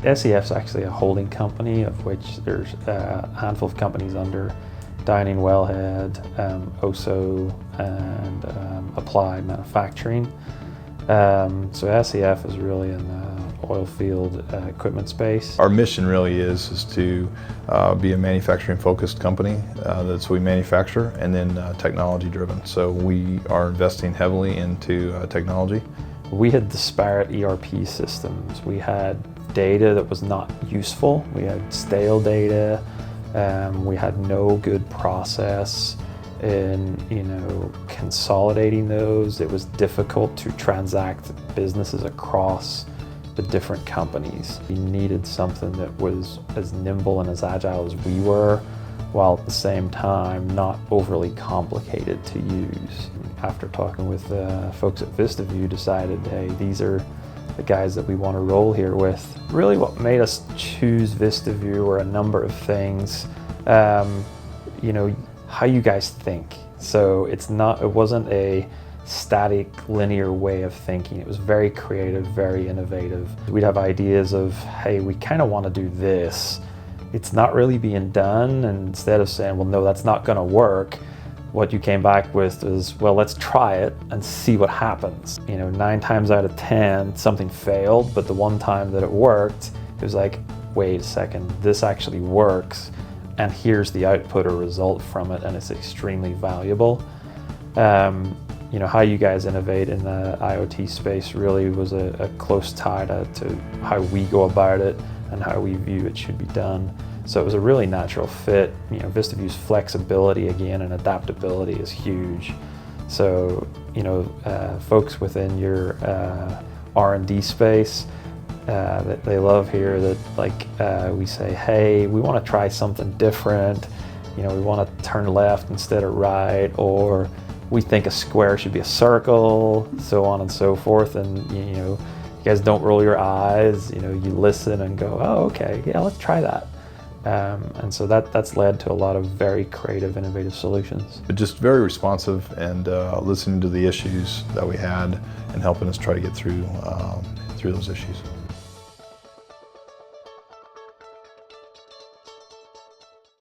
SEF is actually a holding company, of which there's a handful of companies under Dining Wellhead, OSO, and Applied Manufacturing. So SEF is really in the oil field equipment space. Our mission really is to be a manufacturing focused company. That's we manufacture, and then technology driven. So we are investing heavily into technology. We had disparate ERP systems. We had data that was not useful. We had stale data. We had no good process in consolidating those. It was difficult to transact businesses across the different companies. We needed something that was as nimble and as agile as we were, while at the same time not overly complicated to use. After talking with folks at VistaVu, decided, hey, these are the guys that we want to roll here with. Really what made us choose VistaVu were a number of things. How you guys think. So it wasn't a static linear way of thinking. It was very creative, very innovative. We'd have ideas of, hey, we kind of want to do this. It's not really being done, and instead of saying, well, no, that's not going to work, what you came back with is, well, let's try it and see what happens. 9 times out of 10, something failed, but the one time that it worked, it was like, wait a second, this actually works, and here's the output or result from it, and it's extremely valuable. How you guys innovate in the IoT space really was a close tie to how we go about it and how we view it should be done. So it was a really natural fit. VistaVu's flexibility again and adaptability is huge. So folks within your R&D space, that they love here that we say, hey, we want to try something different. We want to turn left instead of right, or we think a square should be a circle, so on and so forth. And you guys don't roll your eyes. You listen and go, oh, okay, yeah, let's try that. And so that's led to a lot of very creative, innovative solutions. But just very responsive and listening to the issues that we had and helping us try to get through those issues.